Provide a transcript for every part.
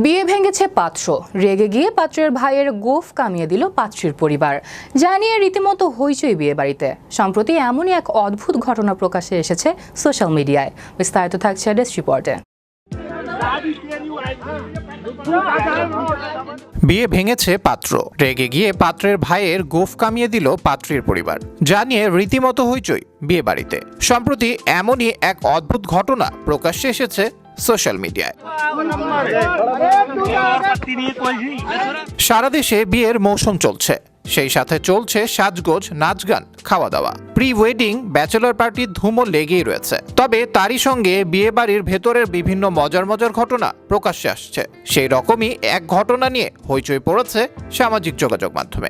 বিয়ে ভেঙেছে পাত্র, রেগে গিয়ে পাত্রের ভাইয়ের গোঁফ কামিয়ে দিল পাত্রীর পরিবার। জানিয়ে রীতিমতো হইচই বিয়ে বাড়িতে। সম্প্রতি এমনই এক অদ্ভুত ঘটনা প্রকাশে এসেছে সোশ্যাল মিডিয়ায়। বিস্তারিত থাকছে ডেস্ক রিপোর্টে। বিয়ে ভেঙেছে পাত্র, রেগে গিয়ে পাত্রের ভাইয়ের গোঁফ কামিয়ে দিল পাত্রীর পরিবার। জানিয়ে রীতিমতো হইচই বিয়ে বাড়িতে। সম্প্রতি এমনই এক অদ্ভুত ঘটনা প্রকাশ্যে এসেছে সোশ্যাল মিডিয়ায়। সারা দেশে বিয়ের মৌসুম চলছে, সেই সাথে চলছে সাজগোজ, নাচ গান, খাওয়া দাওয়া। প্রি ওয়েডিং, ব্যাচেলর পার্টির ধুমও লেগেই রয়েছে। তবে তারই সঙ্গে বিয়ে বাড়ির ভেতরের বিভিন্ন মজার ঘটনা প্রকাশ্যে আসছে। সেই রকমই এক ঘটনা নিয়ে হইচই পড়েছে সামাজিক যোগাযোগ মাধ্যমে।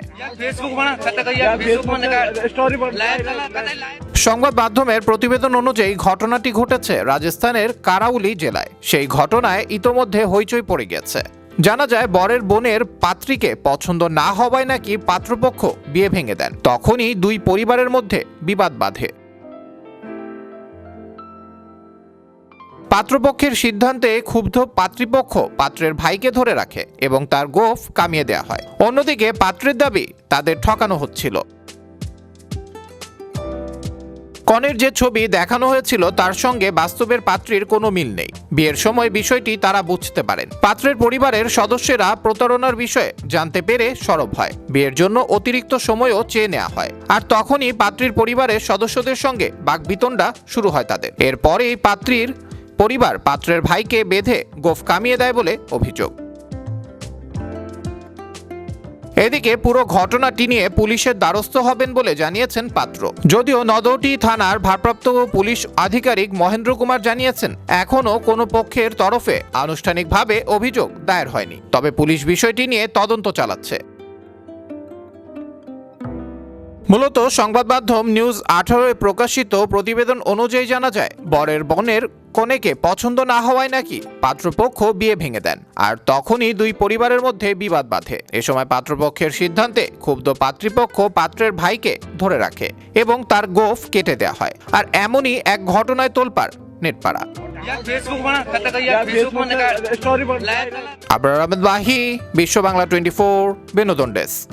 সংবাদ মাধ্যমের প্রতিবেদন অনুযায়ী ঘটনাটি ঘটেছে রাজস্থানের কারাউলি জেলায়। সেই ঘটনায় ইতোমধ্যে হইচই পড়ে গেছে। জানা যায়, বরের বোনের পাত্রীকে পছন্দ না হওয়ায় নাকি পাত্রপক্ষ বিয়ে ভেঙে দেন। তখনই দুই পরিবারের মধ্যে বিবাদ বাধে। পাত্রপক্ষের সিদ্ধান্তে ক্ষুব্ধ পাত্রীপক্ষ পাত্রের ভাইকে ধরে রাখে এবং তার গোঁফ কামিয়ে দেওয়া হয়। অন্যদিকে পাত্রের দাবি তাদের ঠকানো হচ্ছিল। কনের যে ছবি দেখানো হয়েছিল তার সঙ্গে বাস্তবের পাত্রীর কোনো মিল নেই। বিয়ের সময় বিষয়টি তারা বুঝতে পারেন। পাত্রের পরিবারের সদস্যরা প্রতারণার বিষয়ে জানতে পেরে সরব হয়। বিয়ের জন্য অতিরিক্ত সময়ও চেয়ে নেওয়া হয়। আর তখনই পাত্রীর পরিবারের সদস্যদের সঙ্গে বাকবিতণ্ডা শুরু হয় তাদের। এরপরেই পাত্রীর পরিবার পাত্রের ভাইকে বেঁধে গোঁফ কামিয়ে দেয় বলে অভিযোগ। এদিকে পুরো ঘটনাটি নিয়ে পুলিশের দ্বারস্থ হবেন বলে জানিয়েছেন পাত্র। যদিও নদৌটি থানার ভারপ্রাপ্ত পুলিশ আধিকারিক মহেন্দ্র কুমার জানিয়েছেন, এখনো কোনো পক্ষের তরফে আনুষ্ঠানিকভাবে অভিযোগ দায়ের হয়নি। তবে পুলিশ বিষয়টি নিয়ে তদন্ত চালাচ্ছে। মূলত সংবাদ মাধ্যম নিউজ 18 প্রকাশিত প্রতিবেদন অনুযায়ী জানা যায়, বরের বোনের কনেকে পছন্দ না হওয়ায় নাকি পাত্রপক্ষ বিয়ে ভেঙে দেন। আর তখনই দুই পরিবারের মধ্যে বিবাদ বাধে। এ সময় পাত্রপক্ষের সিদ্ধান্তে ক্ষুব্ধ পাত্রীপক্ষ পাত্রের ভাইকে ধরে রাখে এবং তার গোঁফ কেটে দেওয়া হয়। আর এমনই এক ঘটনায় তোলপাড় নেটপাড়া। আবরার আহমেদ বাহি, বিশ্ব বাংলা 24 বিনোদন ডেস্ক।